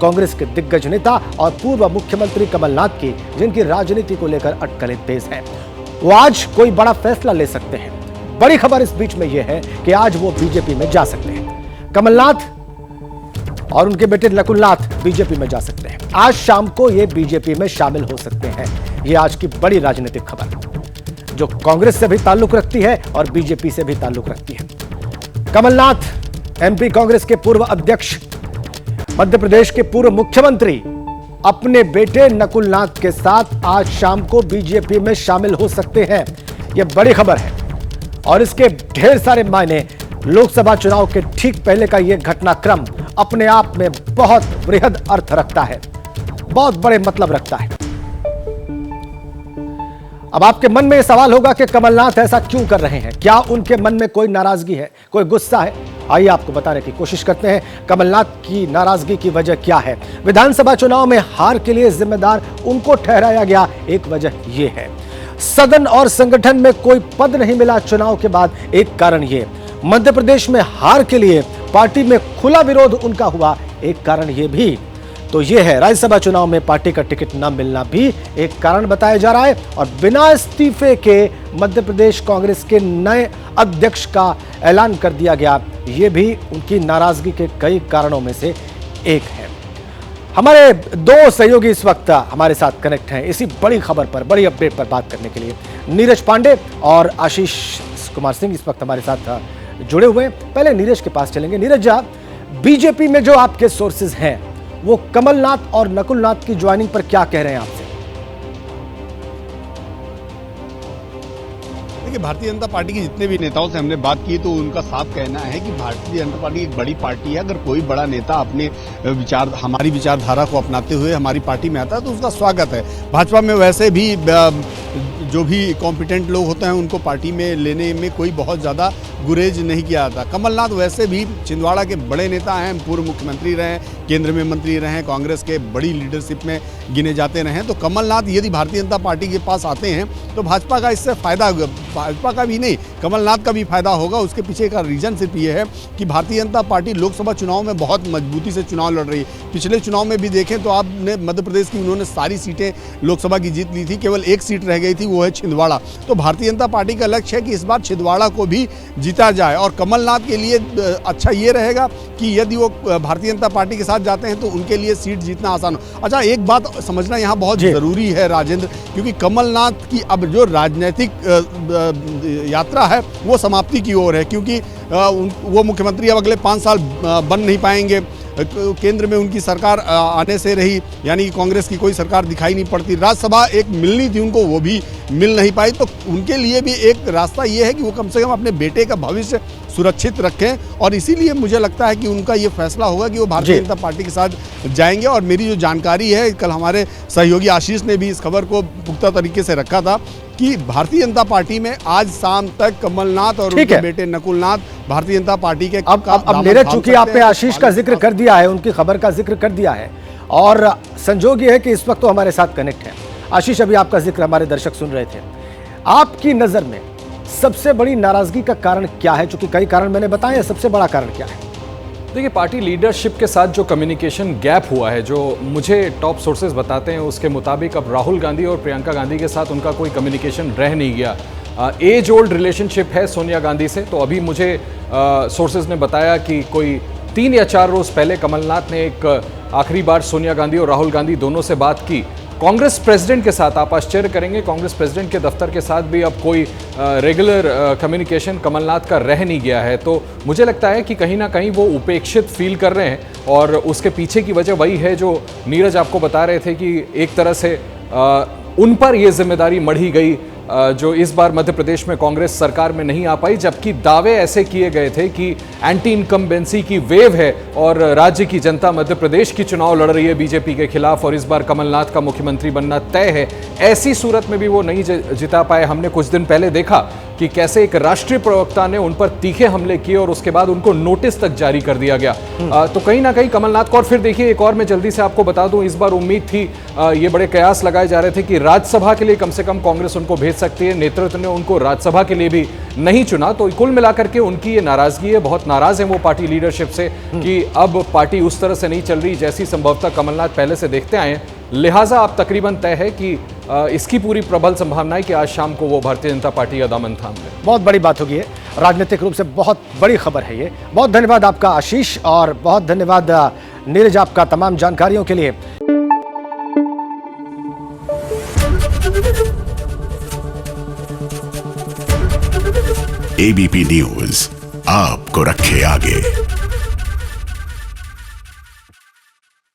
कांग्रेस के दिग्गज नेता और पूर्व मुख्यमंत्री कमलनाथ की, जिनकी राजनीति को लेकर अटकलें तेज हैं। वो आज कोई बड़ा फैसला ले सकते हैं। बड़ी खबर इस बीच में यह है कि आज वो बीजेपी में जा सकते हैं। कमलनाथ और उनके बेटे नकुलनाथ बीजेपी में जा सकते हैं। आज शाम को ये बीजेपी में शामिल हो सकते हैं। ये आज की बड़ी राजनीतिक खबर जो कांग्रेस से भी ताल्लुक रखती है और बीजेपी से भी ताल्लुक रखती है। कमलनाथ एमपी कांग्रेस के पूर्व अध्यक्ष, मध्य प्रदेश के पूर्व मुख्यमंत्री अपने बेटे नकुलनाथ के साथ आज शाम को बीजेपी में शामिल हो सकते हैं। यह बड़ी खबर है और इसके ढेर सारे मायने। लोकसभा चुनाव के ठीक पहले का यह घटनाक्रम अपने आप में बहुत बृहद अर्थ रखता है, बहुत बड़े मतलब रखता है। अब आपके मन में यह सवाल होगा कि कमलनाथ ऐसा क्यों कर रहे हैं? क्या उनके मन में कोई नाराजगी है, कोई गुस्सा है? आइए आपको बताने की कोशिश करते हैं कमलनाथ की नाराजगी की वजह क्या है। विधानसभा चुनाव में हार के लिए जिम्मेदार उनको ठहराया गया, एक वजह यह है। सदन और संगठन में कोई पद नहीं मिला चुनाव के बाद, एक कारण यह। मध्य प्रदेश में हार के लिए पार्टी में खुला विरोध उनका हुआ, एक कारण यह भी तो यह है। राज्यसभा चुनाव में पार्टी का टिकट न मिलना भी एक कारण बताया जा रहा है और बिना इस्तीफे के मध्य प्रदेश कांग्रेस के नए अध्यक्ष का ऐलान कर दिया गया। यह भी उनकी नाराजगी के कई कारणों में से एक है। हमारे दो सहयोगी इस वक्त हमारे साथ कनेक्ट हैं इसी बड़ी खबर पर, बड़ी अपडेट पर बात करने के लिए। नीरज पांडे और आशीष कुमार सिंह इस वक्त हमारे साथ जुड़े हुए हैं। पहले नीरज के पास चलेंगे। नीरज, बीजेपी में जो आपके सोर्सेज हैं वो कमलनाथ और नकुलनाथ की ज्वाइनिंग पर क्या कह रहे हैं आपसे? देखिए, भारतीय जनता पार्टी के जितने भी नेताओं से हमने बात की तो उनका साफ कहना है कि भारतीय जनता पार्टी एक बड़ी पार्टी है। अगर कोई बड़ा नेता अपने हमारी विचारधारा को अपनाते हुए हमारी पार्टी में आता है तो उसका स्वागत है। भाजपा में वैसे भी जो भी कॉम्पिटेंट लोग होते हैं उनको पार्टी में लेने में कोई बहुत ज़्यादा गुरेज नहीं किया जाता। कमलनाथ वैसे भी छिंदवाड़ा के बड़े नेता हैं, पूर्व मुख्यमंत्री रहे, केंद्र में मंत्री रहे, कांग्रेस के बड़ी लीडरशिप में गिने जाते रहे। तो कमलनाथ यदि भारतीय जनता पार्टी के पास आते हैं तो भाजपा का इससे फायदा होगा। भाजपा का भी नहीं, कमलनाथ का भी फायदा होगा। उसके पीछे का रीजन सिर्फ ये है कि भारतीय जनता पार्टी लोकसभा चुनाव में बहुत मजबूती से चुनाव लड़ रही है। पिछले चुनाव में भी देखें तो आपने मध्य प्रदेश की उन्होंने सारी सीटें लोकसभा की जीत ली थी, केवल एक सीट रह गई थी, वो है छिंदवाड़ा। तो भारतीय जनता पार्टी का लक्ष्य है कि इस बार छिंदवाड़ा को भी जीता जाए। और कमलनाथ के लिए अच्छा ये रहेगा कि यदि वो भारतीय जनता पार्टी के साथ जाते हैं तो उनके लिए सीट जीतना आसान हो। अच्छा, एक बात समझना यहाँ बहुत जरूरी है राजेंद्र, क्योंकि कमलनाथ की अब जो राजनीतिक यात्रा है वो समाप्ति की ओर है, क्योंकि वो मुख्यमंत्री अब अगले 5 साल बन नहीं पाएंगे। केंद्र में उनकी सरकार आने से रही, यानी कांग्रेस की कोई सरकार दिखाई नहीं पड़ती। राज्यसभा एक मिलनी थी उनको, वो भी मिल नहीं पाई। तो उनके लिए भी एक रास्ता ये है कि वो कम से कम अपने बेटे का भविष्य सुरक्षित रखें और इसीलिए मुझे लगता है कि उनका ये फैसला होगा कि वो भारतीय जनता पार्टी के साथ जाएंगे। और मेरी जो जानकारी है, कल हमारे सहयोगी आशीष ने भी इस खबर को पुख्ता तरीके से रखा था कि भारतीय जनता पार्टी में आज शाम तक कमलनाथ और उनके बेटे नकुलनाथ भारतीय जनता पार्टी के अब मेरे, चूंकि आपने आशीष का जिक्र कर दिया है, उनकी खबर का जिक्र कर दिया है और संजोग ये है कि इस वक्त तो हमारे साथ कनेक्ट है। आशीष, अभी आपका जिक्र हमारे दर्शक सुन रहे थे। आपकी नजर में सबसे बड़ी नाराजगी का कारण क्या है? चूंकि कई कारण मैंने बताए, सबसे बड़ा कारण क्या है? देखिए, पार्टी लीडरशिप के साथ जो कम्युनिकेशन गैप हुआ है, जो मुझे टॉप सोर्सेज बताते हैं उसके मुताबिक अब राहुल गांधी और प्रियंका गांधी के साथ उनका कोई कम्युनिकेशन रह नहीं गया। एज ओल्ड रिलेशनशिप है सोनिया गांधी से। तो अभी मुझे सोर्सेज ने बताया कि कोई 3 या 4 रोज पहले कमलनाथ ने एक आखिरी बार सोनिया गांधी और राहुल गांधी दोनों से बात की। कांग्रेस प्रेसिडेंट के साथ, आप आश्चर्य करेंगे, कांग्रेस प्रेसिडेंट के दफ्तर के साथ भी अब कोई रेगुलर कम्युनिकेशन कमलनाथ का रह नहीं गया है। तो मुझे लगता है कि कहीं ना कहीं वो उपेक्षित फील कर रहे हैं और उसके पीछे की वजह वही है जो नीरज आपको बता रहे थे कि एक तरह से उन पर यह जिम्मेदारी मढ़ी गई जो इस बार मध्य प्रदेश में कांग्रेस सरकार में नहीं आ पाई, जबकि दावे ऐसे किए गए थे कि एंटी इनकम्बेंसी की वेव है और राज्य की जनता मध्य प्रदेश की चुनाव लड़ रही है बीजेपी के खिलाफ और इस बार कमलनाथ का मुख्यमंत्री बनना तय है। ऐसी सूरत में भी वो नहीं जिता पाए। हमने कुछ दिन पहले देखा कि कैसे एक राष्ट्रीय प्रवक्ता ने उन पर तीखे हमले किए और उसके बाद उनको नोटिस तक जारी कर दिया गया। तो कहीं ना कहीं कमलनाथ को, और फिर देखिए एक और मैं जल्दी से आपको बता दूं, इस बार उम्मीद थी, ये बड़े कयास लगाए जा रहे थे कि राज्यसभा के लिए कम से कम कांग्रेस उनको भेज सकती है। नेतृत्व ने उनको राज्यसभा के लिए भी नहीं चुना, तो कुल मिलाकर के उनकी ये नाराजगी है, बहुत नाराज है वो पार्टी लीडरशिप से कि अब पार्टी उस तरह से नहीं चल रही जैसी संभवतः कमलनाथ पहले से देखते आए हैं। लिहाजा अब तकरीबन तय है कि इसकी पूरी प्रबल संभावना है कि आज शाम को वो भारतीय जनता पार्टी का दामन थाम ले। बहुत बड़ी बात होगी, राजनीतिक रूप से बहुत बड़ी खबर है ये। बहुत धन्यवाद आपका आशीष, और बहुत धन्यवाद नीरज आपका तमाम जानकारियों के लिए। एबीपी न्यूज आपको रखे आगे।